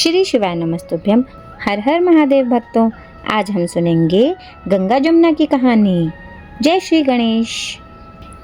श्री शिवाय नमस्तुभ्यम। हर हर महादेव भक्तों, आज हम सुनेंगे गंगा जमुना की कहानी। जय श्री गणेश।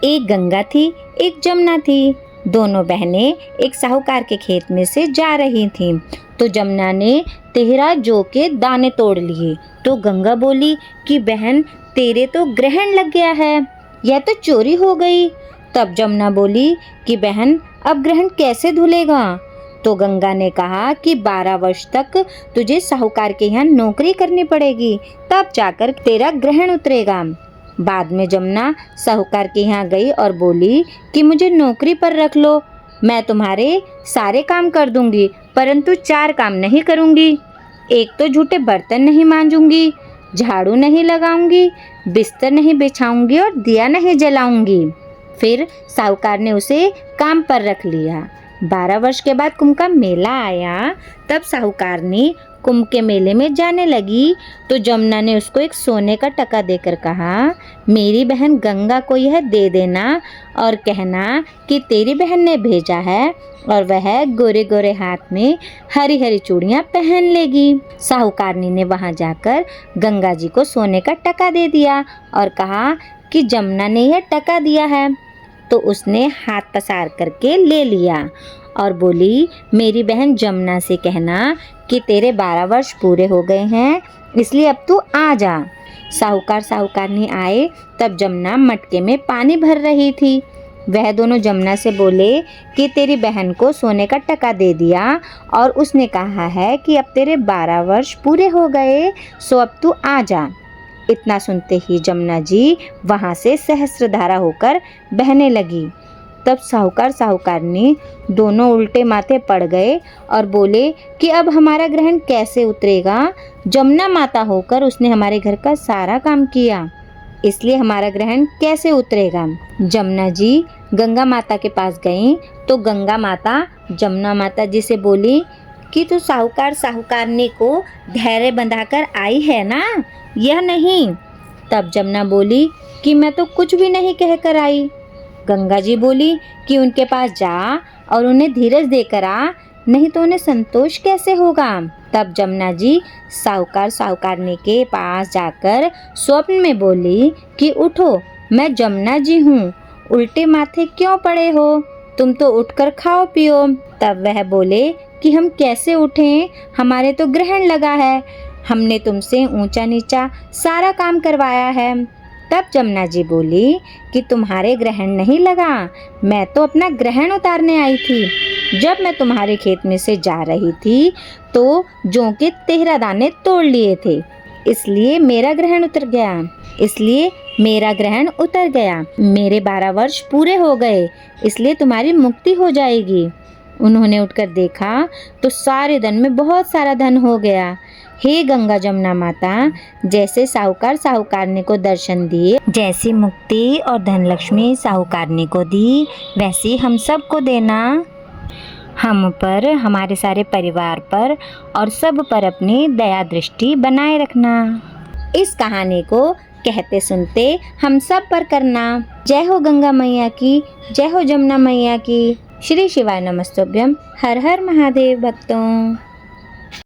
एक गंगा थी, एक जमुना थी। दोनों बहनें एक साहूकार के खेत में से जा रही थीं। तो जमुना ने तेहरा जौ के दाने तोड़ लिए। तो गंगा बोली कि बहन, तेरे तो ग्रहण लग गया है, यह तो चोरी हो गई। तब जमुना बोली कि बहन, अब ग्रहण कैसे धुलेगा? तो गंगा ने कहा कि 12 वर्ष तक तुझे साहूकार के यहाँ नौकरी करनी पड़ेगी, तब जाकर तेरा ग्रहण उतरेगा। बाद में जमुना साहूकार के यहाँ गई और बोली कि मुझे नौकरी पर रख लो, मैं तुम्हारे सारे काम कर दूंगी, परंतु 4 काम नहीं करूंगी। एक तो झूठे बर्तन नहीं मांजूंगी, झाड़ू नहीं लगाऊंगी, बिस्तर नहीं बिछाऊंगी और दिया नहीं जलाऊंगी। फिर साहूकार ने उसे काम पर रख लिया। 12 वर्ष के बाद कुंभ का मेला आया। तब साहूकार ने कुंभ के मेले में जाने लगी तो जमुना ने उसको एक सोने का टका देकर कहा, मेरी बहन गंगा को यह दे देना और कहना कि तेरी बहन ने भेजा है और वह गोरे गोरे हाथ में हरी हरी चूड़ियाँ पहन लेगी। साहूकारनी ने वहाँ जाकर गंगा जी को सोने का टका दे दिया और कहा कि जमुना ने यह टका दिया है। तो उसने हाथ पसार करके ले लिया और बोली, मेरी बहन जमुना से कहना कि तेरे 12 वर्ष पूरे हो गए हैं, इसलिए अब तू आ जा। साहूकारनी आए तब जमुना मटके में पानी भर रही थी। वह दोनों जमुना से बोले कि तेरी बहन को सोने का टका दे दिया और उसने कहा है कि अब तेरे 12 वर्ष पूरे हो गए, सो अब तू आ जा। इतना सुनते ही जमुना जी वहाँ से सहस्त्रधारा होकर बहने लगी। तब साहूकारनी दोनों उल्टे माथे पड़ गए और बोले कि अब हमारा ग्रहण कैसे उतरेगा? जमुना माता होकर उसने हमारे घर का सारा काम किया, इसलिए हमारा ग्रहण कैसे उतरेगा? जमुना जी गंगा माता के पास गईं तो गंगा माता जमुना माता जी से बोली कि तू साहूकारनी को धैर्य बंधाकर आई है ना, यह नहीं। तब जमुना बोली कि मैं तो कुछ भी नहीं कहकर आई। गंगा जी बोली कि उनके पास जा और उन्हें धीरज देकर आ, नहीं तो उन्हें संतोष कैसे होगा? तब जमुना जी साहूकारनी के पास जाकर स्वप्न में बोली कि उठो, मैं जमुना जी हूँ, उल्टे माथे क्यों पड़े हो? तुम तो उठकर खाओ पियो। तब वह बोले कि हम कैसे उठें, हमारे तो ग्रहण लगा है, हमने तुमसे ऊंचा नीचा सारा काम करवाया है। तब जमुना जी बोली कि तुम्हारे ग्रहण नहीं लगा, मैं तो अपना ग्रहण उतारने आई थी। जब मैं तुम्हारे खेत में से जा रही थी तो जौ के 13 दाने तोड़ लिए थे, इसलिए मेरा ग्रहण उतर गया। मेरे 12 वर्ष पूरे हो गए, इसलिए तुम्हारी मुक्ति हो जाएगी। उन्होंने उठकर देखा तो सारे धन में बहुत सारा धन हो गया। हे गंगा जमुना माता, जैसे साहूकारनी को दर्शन दिए, जैसी मुक्ति और धन लक्ष्मी साहूकारनी को दी, वैसी हम सब को देना। हम पर, हमारे सारे परिवार पर और सब पर अपनी दया दृष्टि बनाए रखना। इस कहानी को कहते सुनते हम सब पर करना। जय हो गंगा मैया की, जय हो जमुना मैया की। श्री शिवाय नमस्तुभ्यम। हर हर महादेव भक्तों।